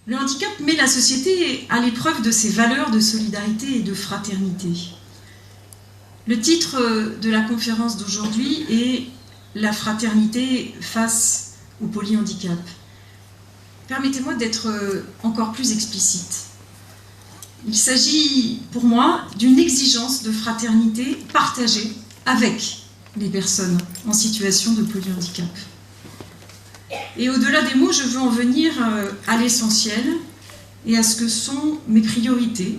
Le handicap met la société à l'épreuve de ses valeurs de solidarité et de fraternité. Le titre de la conférence d'aujourd'hui est « La fraternité face au polyhandicap ». Permettez-moi d'être encore plus explicite. Il s'agit pour moi d'une exigence de fraternité partagée avec les personnes en situation de polyhandicap. Et au-delà des mots, je veux en venir à l'essentiel et à ce que sont mes priorités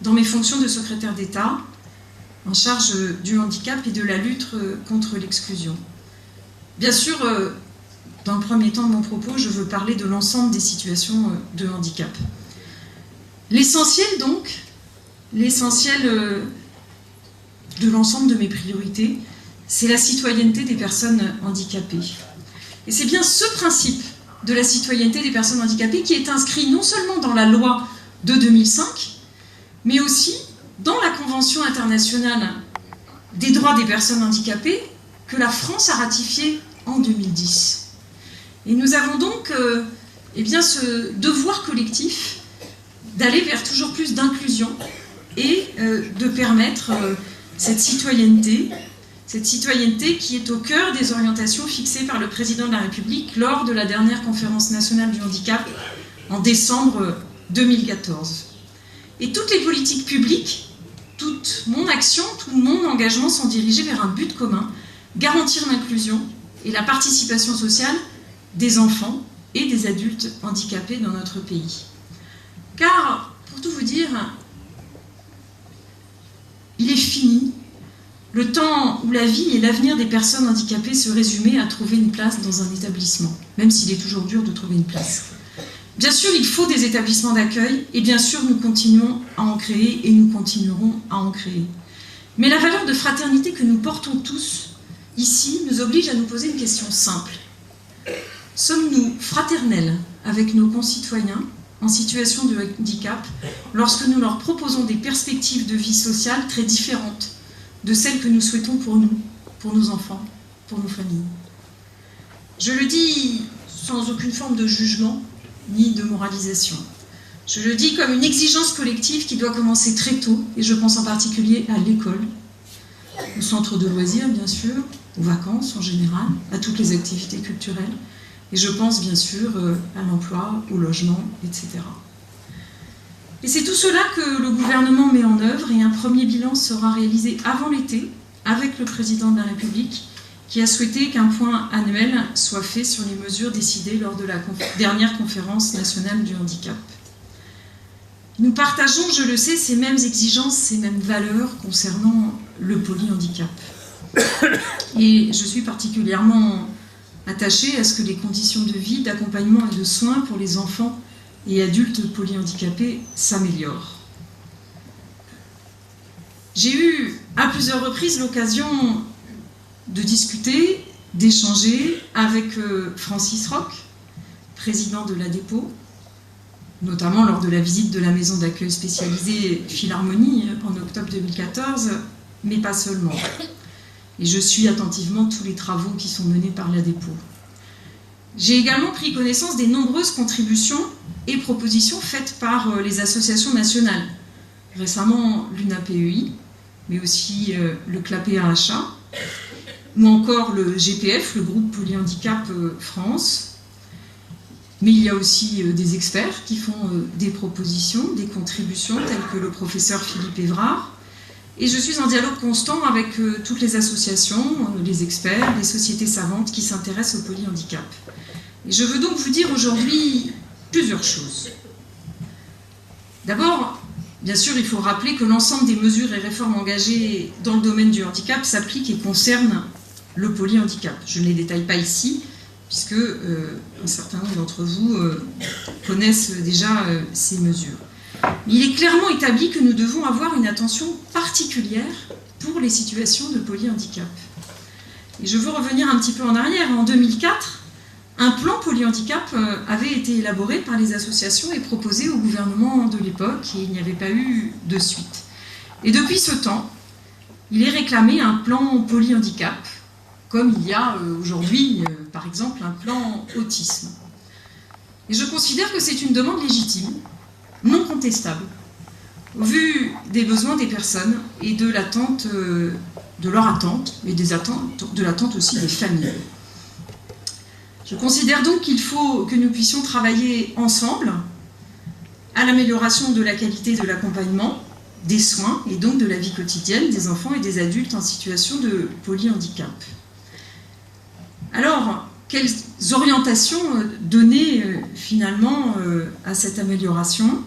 dans mes fonctions de secrétaire d'État en charge du handicap et de la lutte contre l'exclusion. Bien sûr, dans le premier temps de mon propos, je veux parler de l'ensemble des situations de handicap. L'essentiel donc, l'essentiel de l'ensemble de mes priorités, c'est la citoyenneté des personnes handicapées. Et c'est bien ce principe de la citoyenneté des personnes handicapées qui est inscrit non seulement dans la loi de 2005, mais aussi dans la Convention internationale des droits des personnes handicapées que la France a ratifiée en 2010. Et nous avons donc ce devoir collectif d'aller vers toujours plus d'inclusion et de permettre cette citoyenneté qui est au cœur des orientations fixées par le président de la République lors de la dernière conférence nationale du handicap en décembre 2014. Et toutes les politiques publiques, toute mon action, tout mon engagement sont dirigés vers un but commun, garantir l'inclusion et la participation sociale des enfants et des adultes handicapés dans notre pays. Car, pour tout vous dire, il est fini le temps où la vie et l'avenir des personnes handicapées se résumaient à trouver une place dans un établissement, même s'il est toujours dur de trouver une place. Bien sûr, il faut des établissements d'accueil, et bien sûr, nous continuons à en créer, et nous continuerons à en créer. Mais la valeur de fraternité que nous portons tous, ici, nous oblige à nous poser une question simple. Sommes-nous fraternels avec nos concitoyens en situation de handicap lorsque nous leur proposons des perspectives de vie sociale très différentes de celles que nous souhaitons pour nous, pour nos enfants, pour nos familles? Je le dis sans aucune forme de jugement ni de moralisation. Je le dis comme une exigence collective qui doit commencer très tôt, et je pense en particulier à l'école, au centre de loisirs bien sûr, aux vacances en général, à toutes les activités culturelles, et je pense bien sûr à l'emploi, au logement, etc. Et c'est tout cela que le gouvernement met en œuvre, et un premier bilan sera réalisé avant l'été avec le président de la République qui a souhaité qu'un point annuel soit fait sur les mesures décidées lors de la dernière conférence nationale du handicap. Nous partageons, je le sais, ces mêmes exigences, ces mêmes valeurs concernant le polyhandicap. Et je suis particulièrement attachée à ce que les conditions de vie, d'accompagnement et de soins pour les enfants et adultes polyhandicapés s'améliorent. J'ai eu à plusieurs reprises l'occasion de discuter, d'échanger avec Francis Roch, président de l'ADEPO, notamment lors de la visite de la maison d'accueil spécialisée Philharmonie en octobre 2014, mais pas seulement. Et je suis attentivement tous les travaux qui sont menés par l'ADEPO. J'ai également pris connaissance des nombreuses contributions et propositions faites par les associations nationales. Récemment, l'UNAPEI, mais aussi le CLAPEAHA, ou encore le GPF, le groupe Polyhandicap France. Mais il y a aussi des experts qui font des propositions, des contributions, telles que le professeur Philippe Évrard. Et je suis en dialogue constant avec toutes les associations, les experts, les sociétés savantes qui s'intéressent au polyhandicap. Et je veux donc vous dire aujourd'hui plusieurs choses. D'abord, bien sûr, il faut rappeler que l'ensemble des mesures et réformes engagées dans le domaine du handicap s'appliquent et concernent le polyhandicap. Je ne les détaille pas ici, puisque un certain nombre d'entre vous connaissent déjà ces mesures. Il est clairement établi que nous devons avoir une attention particulière pour les situations de polyhandicap. Et je veux revenir un petit peu en arrière. En 2004, un plan polyhandicap avait été élaboré par les associations et proposé au gouvernement de l'époque, et il n'y avait pas eu de suite. Et depuis ce temps, il est réclamé un plan polyhandicap, comme il y a aujourd'hui, par exemple, un plan autisme. Et je considère que c'est une demande légitime, non contestable, au vu des besoins des personnes et de l'attente, de leur attente, et de l'attente aussi des familles. Je considère donc qu'il faut que nous puissions travailler ensemble à l'amélioration de la qualité de l'accompagnement, des soins et donc de la vie quotidienne des enfants et des adultes en situation de polyhandicap. Alors, quelles orientations donner finalement à cette amélioration?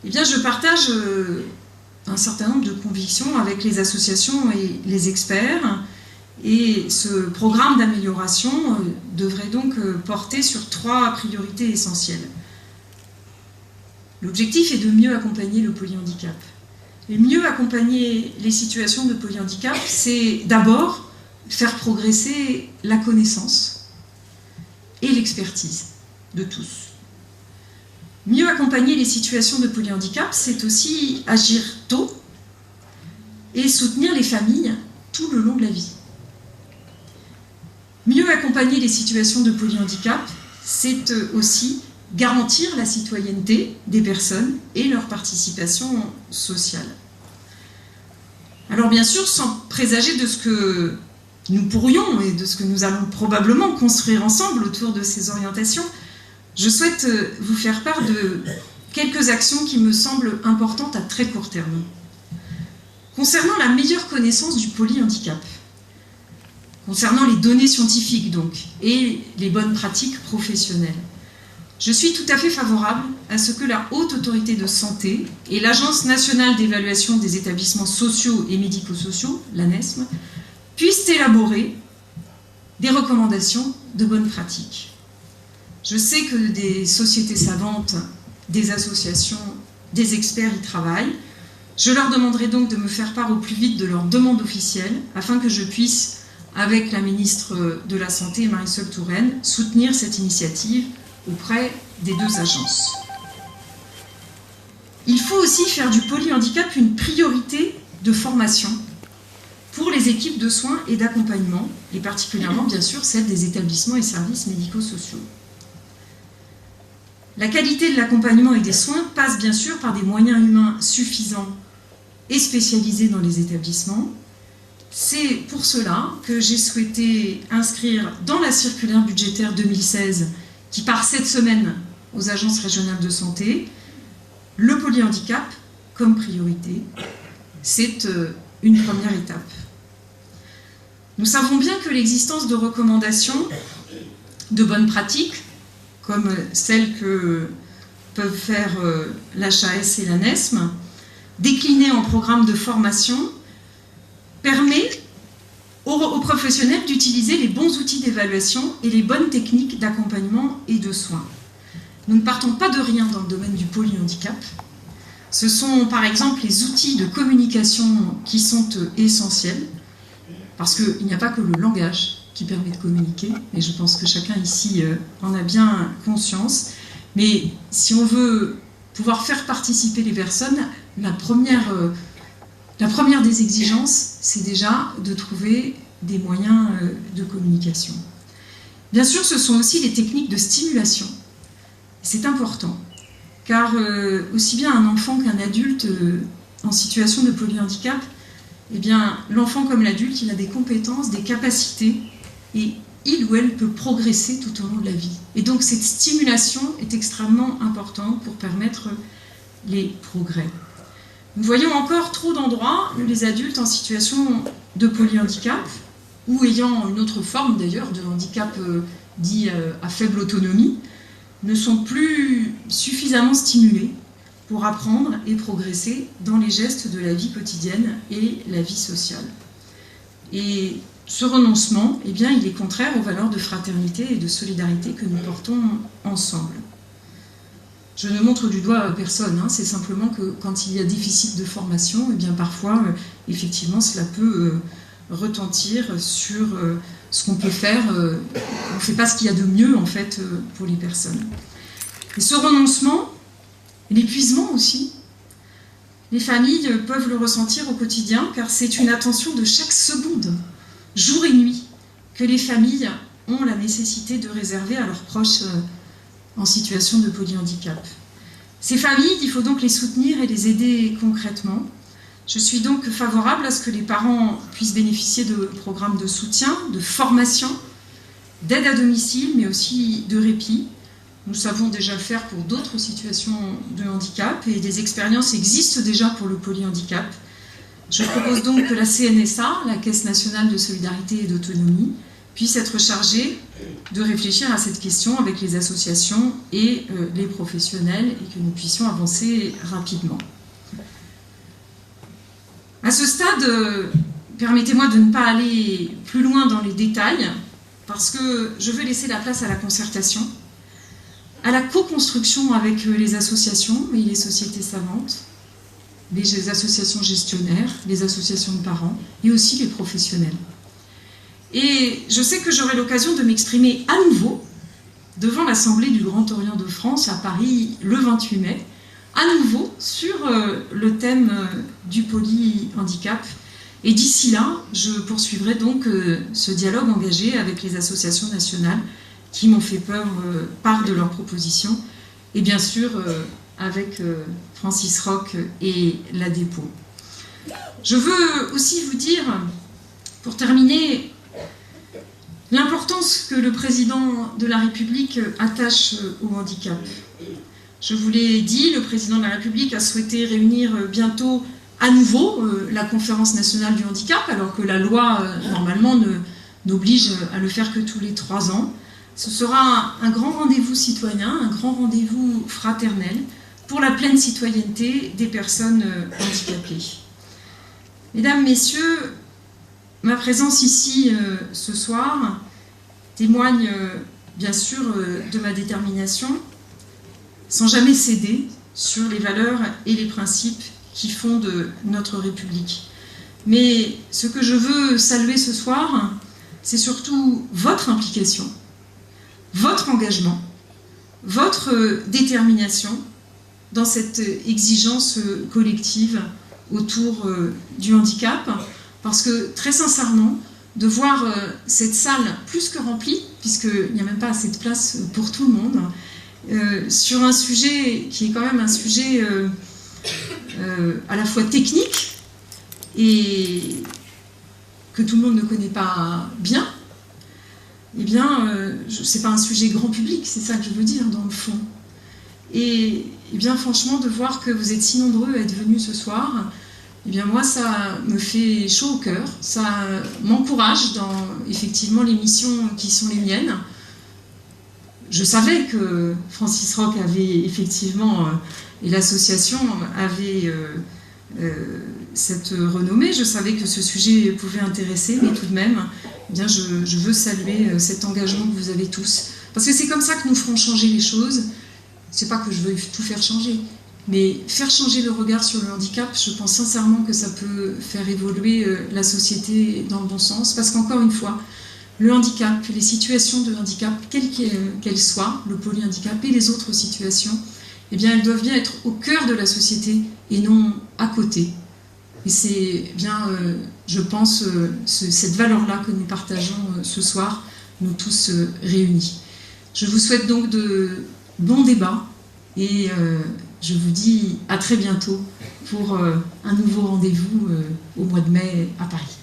Eh bien, je partage un certain nombre de convictions avec les associations et les experts, et ce programme d'amélioration devrait donc porter sur 3 priorités essentielles. L'objectif est de mieux accompagner le polyhandicap. Et mieux accompagner les situations de polyhandicap, c'est d'abord faire progresser la connaissance et l'expertise de tous. Mieux accompagner les situations de polyhandicap, c'est aussi agir tôt et soutenir les familles tout le long de la vie. Mieux accompagner les situations de polyhandicap, c'est aussi garantir la citoyenneté des personnes et leur participation sociale. Alors bien sûr, sans présager de ce que nous pourrions et de ce que nous allons probablement construire ensemble autour de ces orientations, je souhaite vous faire part de quelques actions qui me semblent importantes à très court terme. Concernant la meilleure connaissance du polyhandicap, concernant les données scientifiques donc, et les bonnes pratiques professionnelles, je suis tout à fait favorable à ce que la Haute Autorité de Santé et l'Agence nationale d'évaluation des établissements sociaux et médico-sociaux, l'ANESM, puissent élaborer des recommandations de bonnes pratiques. Je sais que des sociétés savantes, des associations, des experts y travaillent. Je leur demanderai donc de me faire part au plus vite de leur demande officielle afin que je puisse, avec la ministre de la Santé, Marisol Touraine, soutenir cette initiative auprès des 2 agences. Il faut aussi faire du polyhandicap une priorité de formation pour les équipes de soins et d'accompagnement, et particulièrement bien sûr celles des établissements et services médico-sociaux. La qualité de l'accompagnement et des soins passe bien sûr par des moyens humains suffisants et spécialisés dans les établissements. C'est pour cela que j'ai souhaité inscrire dans la circulaire budgétaire 2016, qui part cette semaine aux agences régionales de santé, le polyhandicap comme priorité. C'est une première étape. Nous savons bien que l'existence de recommandations de bonnes pratiques, comme celles que peuvent faire l'HAS et l'ANESM, déclinées en programme de formation, permet aux professionnels d'utiliser les bons outils d'évaluation et les bonnes techniques d'accompagnement et de soins. Nous ne partons pas de rien dans le domaine du polyhandicap. Ce sont par exemple les outils de communication qui sont essentiels, parce qu'il n'y a pas que le langage qui permet de communiquer, et je pense que chacun ici en a bien conscience. Mais si on veut pouvoir faire participer les personnes, la première des exigences, c'est déjà de trouver des moyens de communication. Bien sûr, ce sont aussi les techniques de stimulation. C'est important, car aussi bien un enfant qu'un adulte en situation de polyhandicap, eh bien, l'enfant comme l'adulte, il a des compétences, des capacités, et il ou elle peut progresser tout au long de la vie. Et donc cette stimulation est extrêmement importante pour permettre les progrès. Nous voyons encore trop d'endroits où les adultes en situation de polyhandicap, ou ayant une autre forme d'ailleurs de handicap dit à faible autonomie, ne sont plus suffisamment stimulés pour apprendre et progresser dans les gestes de la vie quotidienne et la vie sociale. Et ce renoncement, eh bien, il est contraire aux valeurs de fraternité et de solidarité que nous portons ensemble. Je ne montre du doigt personne, hein, c'est simplement que quand il y a déficit de formation, eh bien, parfois, effectivement, cela peut retentir sur ce qu'on peut faire. On ne fait pas ce qu'il y a de mieux, en fait, pour les personnes. Et ce renoncement, l'épuisement aussi, les familles peuvent le ressentir au quotidien, car c'est une attention de chaque seconde, jour et nuit, que les familles ont la nécessité de réserver à leurs proches en situation de polyhandicap. Ces familles, il faut donc les soutenir et les aider concrètement. Je suis donc favorable à ce que les parents puissent bénéficier de programmes de soutien, de formation, d'aide à domicile, mais aussi de répit. Nous savons déjà le faire pour d'autres situations de handicap et des expériences existent déjà pour le polyhandicap. Je propose donc que la CNSA, la Caisse nationale de solidarité et d'autonomie, puisse être chargée de réfléchir à cette question avec les associations et les professionnels et que nous puissions avancer rapidement. À ce stade, permettez-moi de ne pas aller plus loin dans les détails parce que je veux laisser la place à la concertation, à la co-construction avec les associations et les sociétés savantes, les associations gestionnaires, les associations de parents et aussi les professionnels. Et je sais que j'aurai l'occasion de m'exprimer à nouveau devant l'Assemblée du Grand Orient de France à Paris le 28 mai, à nouveau sur le thème du polyhandicap. Et d'ici là, je poursuivrai donc ce dialogue engagé avec les associations nationales qui m'ont fait part de leurs propositions et bien sûr avec Francis Roch et l'ADEPO. Je veux aussi vous dire, pour terminer, l'importance que le président de la République attache au handicap. Je vous l'ai dit, le président de la République a souhaité réunir bientôt à nouveau la Conférence nationale du handicap, alors que la loi, normalement, n'oblige à le faire que tous les 3 ans. Ce sera un grand rendez-vous citoyen, un grand rendez-vous fraternel pour la pleine citoyenneté des personnes handicapées. Mesdames, Messieurs, ma présence ici ce soir témoigne bien sûr de ma détermination, sans jamais céder sur les valeurs et les principes qui fondent notre République. Mais ce que je veux saluer ce soir, c'est surtout votre implication, votre engagement, votre détermination dans cette exigence collective autour du handicap, parce que très sincèrement, de voir cette salle plus que remplie, puisqu'il n'y a même pas assez de place pour tout le monde, sur un sujet qui est quand même un sujet à la fois technique et que tout le monde ne connaît pas bien, eh bien, c'est pas un sujet grand public, c'est ça que je veux dire dans le fond. Et bien franchement, de voir que vous êtes si nombreux à être venus ce soir, eh bien moi ça me fait chaud au cœur, ça m'encourage dans effectivement les missions qui sont les miennes. Je savais que Francis Roch avait effectivement, et l'association avait cette renommée, je savais que ce sujet pouvait intéresser, mais tout de même, eh bien je veux saluer cet engagement que vous avez tous. Parce que c'est comme ça que nous ferons changer les choses. C'est pas que je veux tout faire changer, mais faire changer le regard sur le handicap, je pense sincèrement que ça peut faire évoluer la société dans le bon sens, parce qu'encore une fois, le handicap, les situations de handicap, quelles qu'elles soient, le polyhandicap et les autres situations, eh bien, elles doivent bien être au cœur de la société et non à côté. Et c'est bien, je pense, cette valeur-là que nous partageons ce soir, nous tous réunis. Je vous souhaite donc de bons débats et je vous dis à très bientôt pour un nouveau rendez-vous au mois de mai à Paris.